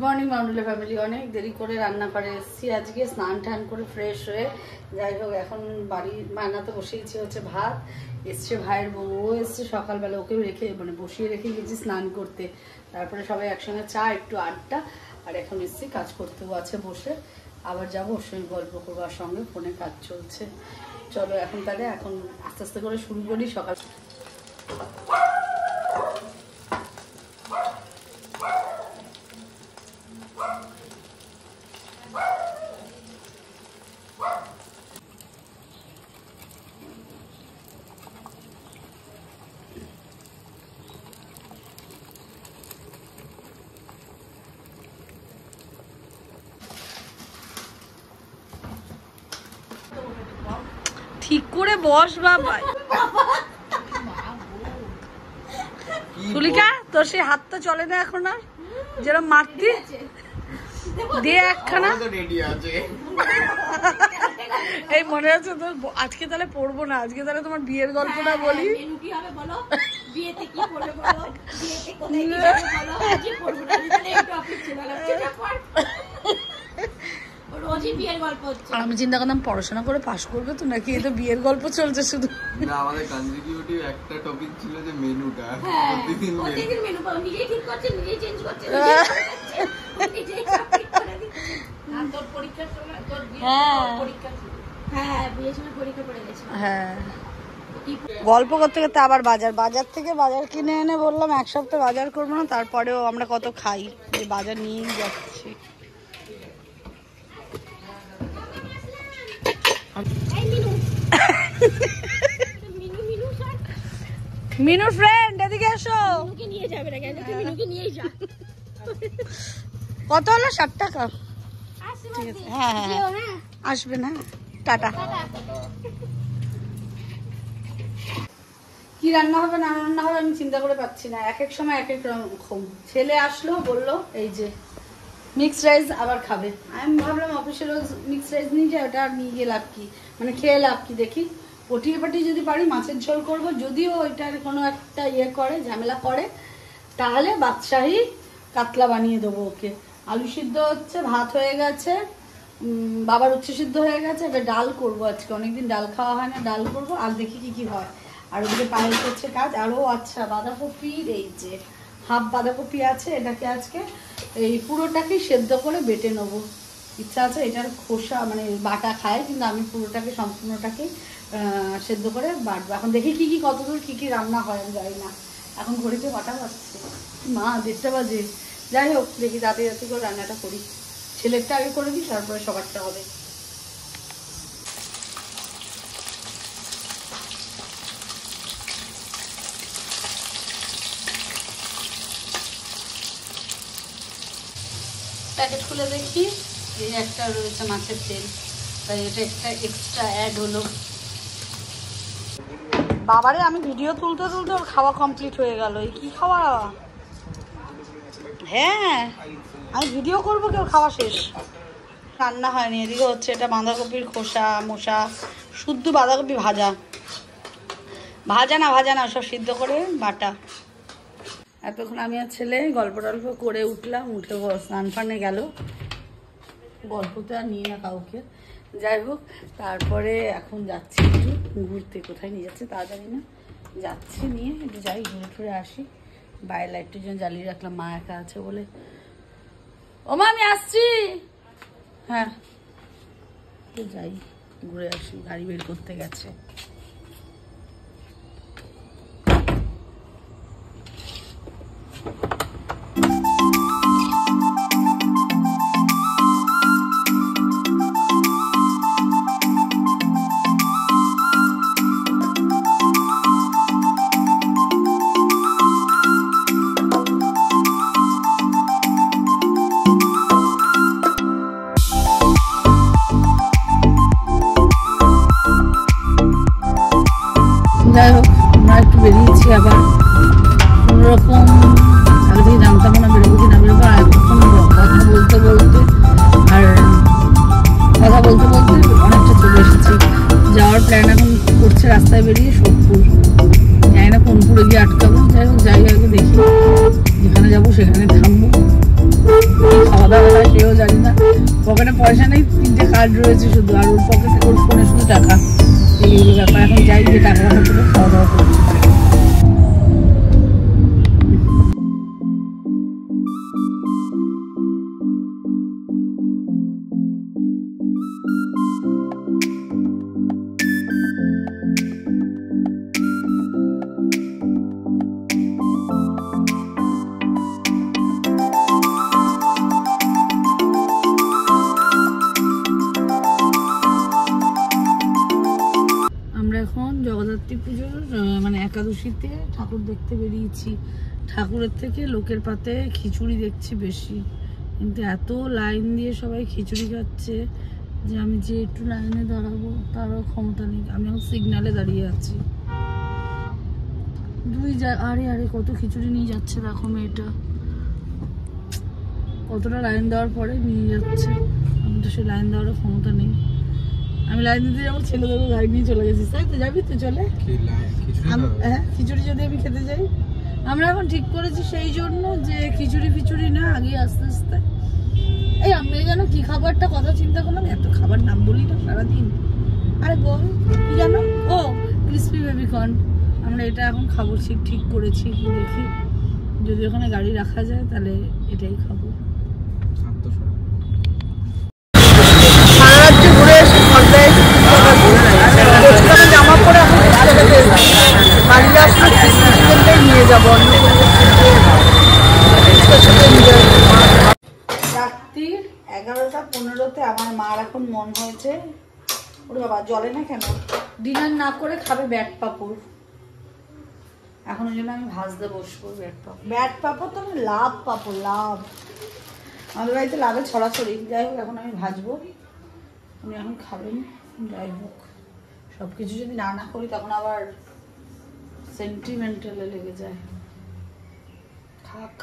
Morning mountain family. অনেক দেরি করে রান্না করে এসেছি আজকে, স্নান টান করে ফ্রেশ হয়ে। যাই হোক, এখন বাড়ি বানাতে বসিয়েছি হচ্ছে ভাত। এসছে ভাইয়ের বউ, এসছে সকালবেলা, ওকেও রেখে মানে বসিয়ে রেখে গেছি স্নান করতে। তারপরে সবাই একসঙ্গে চা, একটু আড্ডা। আর এখন এসছি কাজ করতেও আছে বসে, আবার যাবো ওর সঙ্গে গল্প করবার, সঙ্গে ফোনে কাজ চলছে। চলো এখন তাহলে এখন আস্তে আস্তে করে শুরু করি সকাল। ঠিক করে বস বাবা। তুলিকা, তোর সেই হাতটা চলে না এখন আর, যেরকম মারতি দিয়ে একখানা। এই মনে আছে তোর? আজকে তাহলে পড়বো না, আজকে তাহলে তোমার বিয়ের গল্পটা বলি। আমি চিন্তা করলাম পড়াশোনা করে পাশ করবে তো নাকি, এটা বিয়ের গল্প চলছে শুধু। না, আমাদের কনজিকিউটিভ একটা টপিক ছিল যে মেনুটা, প্রতিদিন মেনু পাও, নিজেই ঠিক করছে, নিজেই চেঞ্জ করছে, নিজেই ঠিক করে দিচ্ছে। আর তোর পরীক্ষার সময়, তোর পরীক্ষা ছিল। হ্যাঁ, বিয়ের সময় পরীক্ষা পড়ে গেছে। হ্যাঁ, গল্প করতে করতে আবার বাজার থেকে বাজার কিনে এনে বললাম এক সপ্তাহ বাজার করবো না, তারপরেও আমরা কত খাই, যে বাজার নিয়েই যাচ্ছি। মিনু ফ্রেন্ড, এদিকে এসো। নিয়ে যাবে না কেন? মিনুকে নিয়েই যা। কত হলো? 60 টাকা। ঠিক আছে, হ্যাঁ হ্যাঁ আসবে না। টাটা। কি রান্না হবে না রান্না হবে আমি চিন্তা করে পাচ্ছি না, এক এক সময় এক এক রকম। ছেলে আসলো, বললো এই যে মিক্সড রাইস আবার খাবে। আমি ভাবলাম অফিসে রোজ মিক্সড রাইস নিয়ে যাই, ওটা আর নিয়ে গিয়ে লাভ কি, মানে খেয়ে লাভ কি। দেখি পটিয়ে পাটিয়ে যদি পারি মাছের ঝোল করব, যদিও ওইটার কোনো একটা ইয়ে করে, ঝামেলা করে, তাহলে বাদশাহী কাতলা বানিয়ে দেবো ওকে। আলু সিদ্ধ হচ্ছে, ভাত হয়ে গেছে, বাবার উচ্চ সিদ্ধ হয়ে গেছে। একটা ডাল করবো আজকে, অনেকদিন ডাল খাওয়া হয় না, ডাল করবো। আর দেখি কি কি হয়। আর ওদিকে পায়ে করছে কাজ। আরও আচ্ছা, বাঁধাকপির এই যে হাফ বাঁধাকপি আছে, এটাকে আজকে এই পুরোটাকেই সেদ্ধ করে বেটে নেবো। ইচ্ছা আছে এটার খোসা মানে বাটা খায়, কিন্তু আমি পুরোটাকে সম্পূর্ণটাকেই সেদ্ধ করে বাটবো। এখন দেখি কি কি কতদূর কি কি রান্না হয় আমি জানি না। এখন ঘড়িতে বাটা বাজছে, মা 1:30 বাজে। যাই হোক, দেখি রাতে করে রান্নাটা করি। ছেলেরটা আগে করে দিই, তারপরে সবারটা হবে। প্যাকেট খুলে দেখি, এই একটা রয়েছে মাছের তেল, তাই এটা একটা এক্সট্রা অ্যাড হলো। বাবারে, আমি ভিডিও তুলতে তুলতে ওর খাওয়া কমপ্লিট হয়ে গেল। এই কি খাওয়া? হ্যাঁ, আমি ভিডিও করবো, কেউ খাওয়া শেষ। রান্না হয়নি, এদিকে হচ্ছে এটা বাঁধাকপির খোসা মোসা, শুদ্ধ বাঁধাকপি ভাজা না সব সিদ্ধ করে বাটা। এতক্ষণ আমি আর ছেলে গল্প টল্প করে উঠলাম, উঠে স্নান ফানে গেল। গল্প তো আর নিই না কাউকে। যাই হোক, তারপরে এখন যাচ্ছি একটু ঘুরতে। কোথায় নিয়ে যাচ্ছে তা জানি না, যাচ্ছি, নিয়ে একটু যাই, ঘুরে টুরে আসি। বাইরে লাইটটার জন্য জ্বালিয়ে রাখলাম, মা একা আছে বলে। ও মা, আমি আসছি। হ্যাঁ, তো যাই, ঘুরে আসি। গাড়ি বের করতে গেছে। যাই হোক, আমরা একটু বেরিয়েছি আবার কোনোরকম। সেও জানি না। পকেটে পয়সা নেই, 3টে কার্ড রয়েছে শুধু, আর ওর পকেটে ওর ফোনে শুধু টাকা। এইগুলো ব্যাপার। এখন যাই গিয়ে টাকা করে খাওয়া দাওয়া করছি। এখন জগদ্ধাত্রী পুজোর মানে একাদশীতে ঠাকুর দেখতে বেরিয়েছি। ঠাকুরের থেকে লোকের পাতে খিচুড়ি দেখছি বেশি, কিন্তু এত লাইন দিয়ে সবাই খিচুড়ি খাচ্ছে যে আমি যে একটু লাইনে দাঁড়াবো তারও ক্ষমতা নেই। আমি এখন সিগনালে দাঁড়িয়ে আছি। আরে আরে কত খিচুড়ি নিয়ে যাচ্ছে দেখো মেয়েটা, কতটা লাইন দেওয়ার পরে নিয়ে যাচ্ছে। আমি তো সে লাইন দেওয়ার ক্ষমতা নেই। আমি লাইন দিতে যাবো, ছেলেদেরও গাড়ি নিয়ে চলে গেছিস, তাই তো? যাবি তো চলে? হ্যাঁ, খিচুড়ি যদি আমি খেতে যাই। আমরা এখন ঠিক করেছি সেই জন্য যে খিচুড়ি না, আগে আস্তে আস্তে এই আমি যেন কি খাবারটা কথা চিন্তা করলাম, এত খাবার নাম বলি না সারাদিন। আরে বল কি জানো? ও ক্রিসপি বেবিকর্ন। আমরা এটা এখন খাবো, ঠিক করেছি। দেখি যদি ওখানে গাড়ি রাখা যায় তাহলে এটাই খাবো। জামা পরে নিয়ে যাবো। রাত্রির 11:15 আমার মার এখন মন হয়েছে, ওরে বাবা জলে না কেন, ডিনার না করে খাবে ব্যাট পাপড়। এখন ওই জন্য আমি ভাজতে বসবো ব্যাট পাপড়। তো লাভ পাপড়, লাভ আমাদের বাড়িতে লাভে ছড়াছড়ি। যাই হোক এখন আমি ভাজবো, উনি এখন খাবেন। যাই হোক সবকিছু যদি না করি তখন আবার সেন্টিমেন্টালে লেগে যায়। খাক।